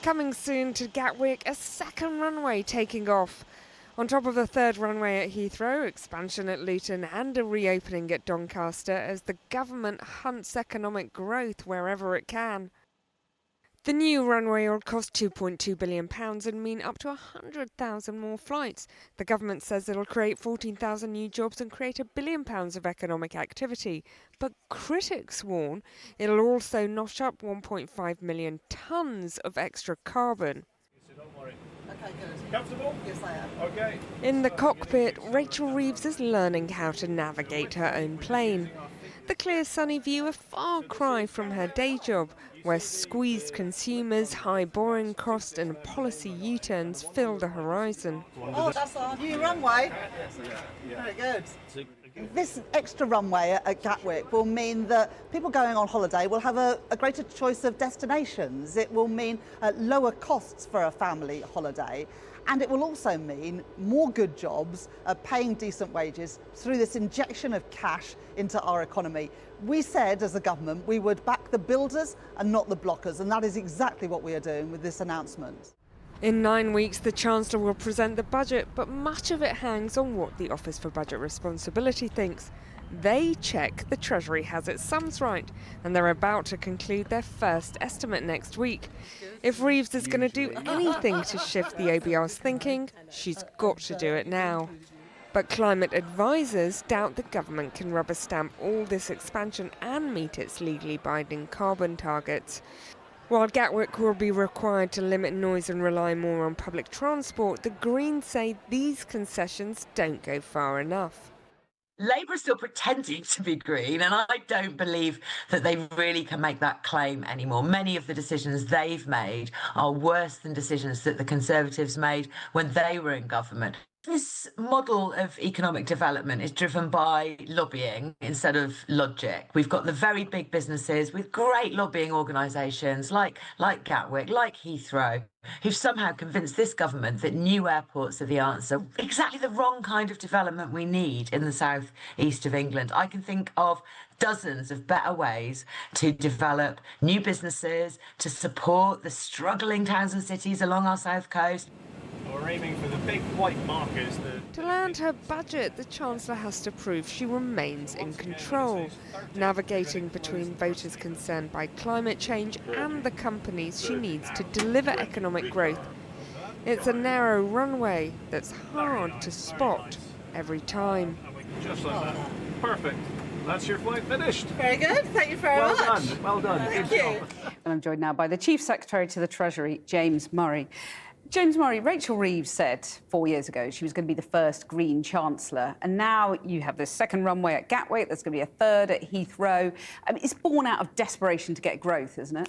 Coming soon to Gatwick, a second runway taking off. On top of a third runway at Heathrow, expansion at Luton and a reopening at Doncaster as the government hunts economic growth wherever it can. The new runway will cost £2.2 billion and mean up to 100,000 more flights. The government says it'll create 14,000 new jobs and create £1 billion of economic activity. But critics warn it'll also notch up 1.5 million tonnes of extra carbon. Don't worry. Okay, good. Comfortable? Yes, I am. Okay. In the cockpit, Rachel Reeves is learning how to navigate her own plane. The clear sunny view a far cry from her day job, where squeezed consumers, high borrowing costs and policy U-turns fill the horizon. Oh, that's our new runway. Very good. This extra runway at Gatwick will mean that people going on holiday will have a greater choice of destinations. It will mean lower costs for a family holiday. And it will also mean more good jobs, paying decent wages through this injection of cash into our economy. We said, as a government, we would back the builders and not the blockers, and that is exactly what we are doing with this announcement. In 9 weeks, the Chancellor will present the budget, but much of it hangs on what the Office for Budget Responsibility thinks. They check the Treasury has its sums right, and they're about to conclude their first estimate next week. If Reeves is going to do anything to shift the OBR's thinking, she's got to do it now. But climate advisors doubt the government can rubber stamp all this expansion and meet its legally binding carbon targets. While Gatwick will be required to limit noise and rely more on public transport, the Greens say these concessions don't go far enough. Labour is still pretending to be green, and I don't believe that they really can make that claim anymore. Many of the decisions they've made are worse than decisions that the Conservatives made when they were in government. This model of economic development is driven by lobbying instead of logic. We've got the very big businesses with great lobbying organisations like Gatwick, like Heathrow, who've somehow convinced this government that new airports are the answer. Exactly the wrong kind of development we need in the south east of England. I can think of dozens of better ways to develop new businesses, to support the struggling towns and cities along our south coast. We're aiming for the big white markers. To land her budget, the Chancellor has to prove she remains in control, navigating between voters concerned by climate change and the companies she needs to deliver economic growth. It's a narrow runway that's hard to spot every time. Just like that. Perfect. That's your flight finished. Very good. Thank you very much. Well done. Well done. Thank Good you. job. And I'm joined now by the Chief Secretary to the Treasury, James Murray. James Murray, Rachel Reeves said 4 years ago she was going to be the first Green Chancellor, and now you have this second runway at Gatwick, there's going to be a third at Heathrow. I mean, it's born out of desperation to get growth, isn't it?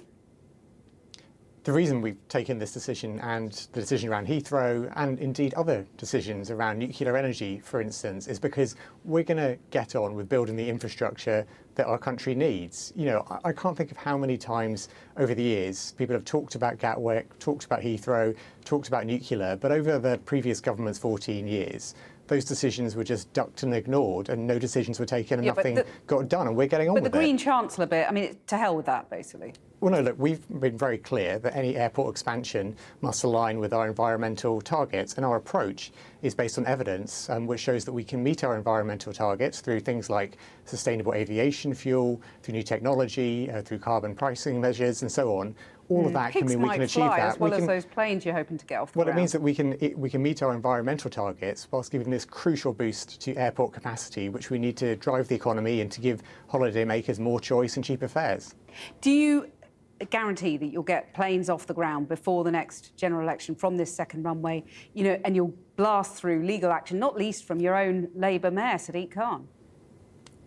The reason we've taken this decision and the decision around Heathrow and indeed other decisions around nuclear energy, for instance, is because we're going to get on with building the infrastructure that our country needs. You know, I can't think of how many times over the years people have talked about Gatwick, talked about Heathrow, talked about nuclear, but over the previous government's 14 years, those decisions were just ducked and ignored and no decisions were taken and nothing got done, and we're getting on with it. But the Green Chancellor bit, I mean, to hell with that, basically. Well, no, look, we've been very clear that any airport expansion must align with our environmental targets, and our approach is based on evidence which shows that we can meet our environmental targets through things like sustainable aviation fuel, through new technology, through carbon pricing measures and so on. All of that can mean we can achieve that. As well as those planes you're hoping to get off the ground. Well, it means that we can meet our environmental targets whilst giving this crucial boost to airport capacity, which we need to drive the economy and to give holidaymakers more choice and cheaper fares. Do you guarantee that you'll get planes off the ground before the next general election from this second runway, you know, and you'll blast through legal action, not least from your own Labour Mayor, Sadiq Khan?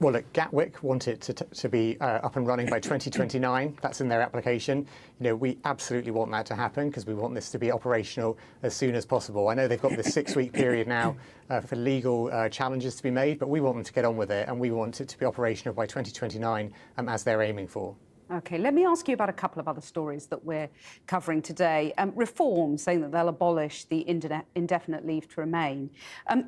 Well, look, Gatwick want it to be up and running by 2029. That's in their application. You know, we absolutely want that to happen because we want this to be operational as soon as possible. I know they've got this 6-week period now for legal challenges to be made, but we want them to get on with it, and we want it to be operational by 2029 as they're aiming for. OK, let me ask you about a couple of other stories that we're covering today. Reform, saying that they'll abolish the indefinite leave to remain.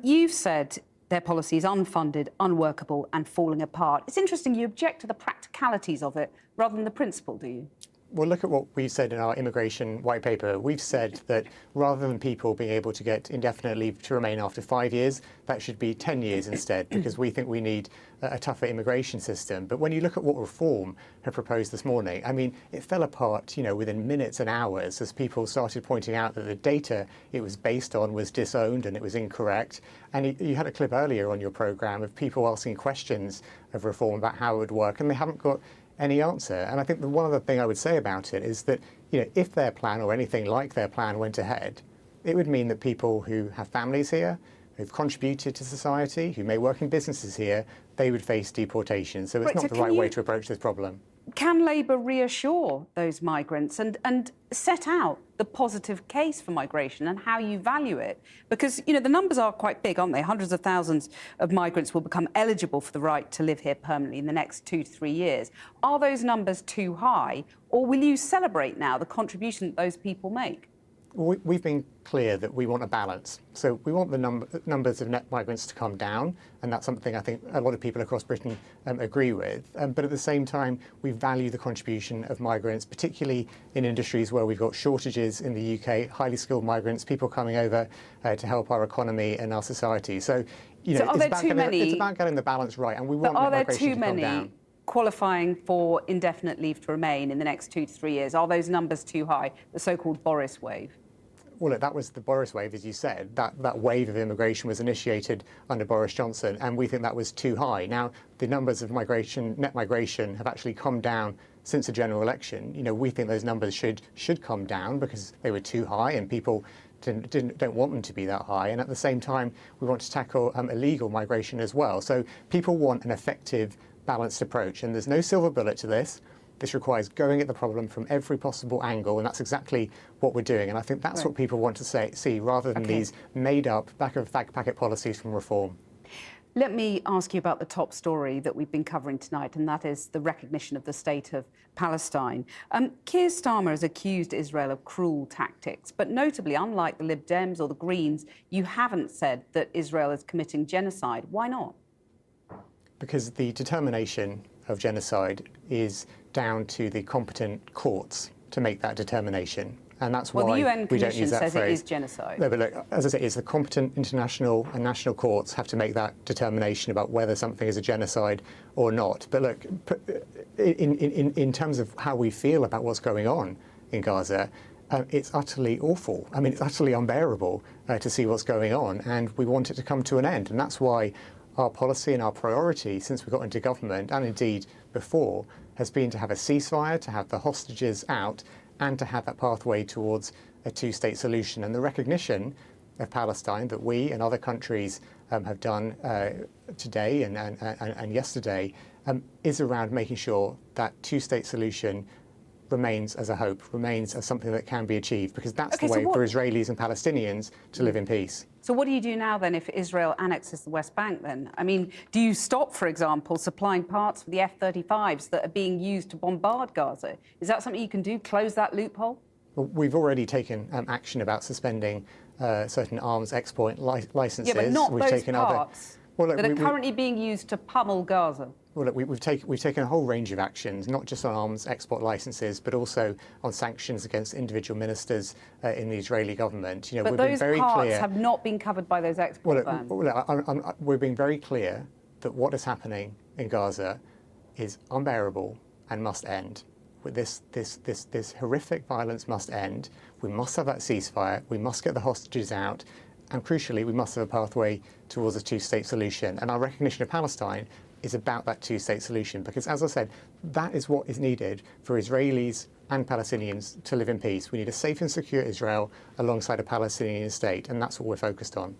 You've said their policy is unfunded, unworkable and falling apart. It's interesting you object to the practicalities of it rather than the principle, do you? Well, look at what we've said in our immigration white paper. We've said that rather than people being able to get indefinite leave to remain after 5 years, that should be 10 years instead, because we think we need a tougher immigration system. But when you look at what Reform have proposed this morning, I mean, it fell apart, within minutes and hours as people started pointing out that the data it was based on was disowned and it was incorrect. And you had a clip earlier on your programme of people asking questions of Reform about how it would work, and they haven't got any answer. And I think the one other thing I would say about it is that, if their plan or anything like their plan went ahead, it would mean that people who have families here, who've contributed to society, who may work in businesses here, they would face deportation. So it's not the right way to approach this problem. Can Labour reassure those migrants and set out the positive case for migration and how you value it? Because, the numbers are quite big, aren't they? Hundreds of thousands of migrants will become eligible for the right to live here permanently in the next 2 to 3 years. Are those numbers too high, or will you celebrate now the contribution that those people make? We've been clear that we want a balance. So we want the numbers of net migrants to come down, and that's something I think a lot of people across Britain agree with. But at the same time, we value the contribution of migrants, particularly in industries where we've got shortages in the UK, highly skilled migrants, people coming over to help our economy and our society. So, it's about getting the balance right, and we want migration to come down. Qualifying for indefinite leave to remain in the next 2 to 3 years? Are those numbers too high, the so-called Boris wave? Well, look, that was the Boris wave, as you said. That wave of immigration was initiated under Boris Johnson, and we think that was too high. Now, the numbers of net migration, have actually come down since the general election. We think those numbers should come down because they were too high, and people don't want them to be that high. And at the same time, we want to tackle illegal migration as well. So people want an effective, balanced approach, and there's no silver bullet to this. This requires going at the problem from every possible angle, and that's exactly what we're doing. And I think that's what people want to see, rather than these made-up, back-of-the-fag packet policies from Reform. Let me ask you about the top story that we've been covering tonight, and that is the recognition of the state of Palestine. Keir Starmer has accused Israel of cruel tactics, but notably, unlike the Lib Dems or the Greens, you haven't said that Israel is committing genocide. Why not? Because the determination of genocide is down to the competent courts to make that determination. And that's why the UN we don't use that says phrase. It is genocide. No, but look, as I say, it's the competent international and national courts have to make that determination about whether something is a genocide or not. But look, in terms of how we feel about what's going on in Gaza, it's utterly awful. I mean, it's utterly unbearable to see what's going on, and we want it to come to an end. And that's why our policy and our priority since we got into government, and indeed before, has been to have a ceasefire, to have the hostages out, and to have that pathway towards a two-state solution. And the recognition of Palestine that we and other countries have done today and yesterday is around making sure that two-state solution remains as a hope, remains as something that can be achieved, because that's the way for Israelis and Palestinians to live in peace. So what do you do now then if Israel annexes the West Bank then? I mean, do you stop, for example, supplying parts for the F-35s that are being used to bombard Gaza? Is that something you can do, close that loophole? Well, we've already taken action about suspending certain arms export licenses. Yeah, but not we've those taken parts that are currently being used to pummel Gaza. Well, look, we've taken a whole range of actions, not just on arms export licenses, but also on sanctions against individual ministers in the Israeli government. But those parts have not been covered by those export bans. We're being very clear that what is happening in Gaza is unbearable and must end. This horrific violence must end. We must have that ceasefire. We must get the hostages out. And crucially, we must have a pathway towards a two-state solution. And our recognition of Palestine is about that two-state solution, because, as I said, that is what is needed for Israelis and Palestinians to live in peace. We need a safe and secure Israel alongside a Palestinian state, and that's what we're focused on.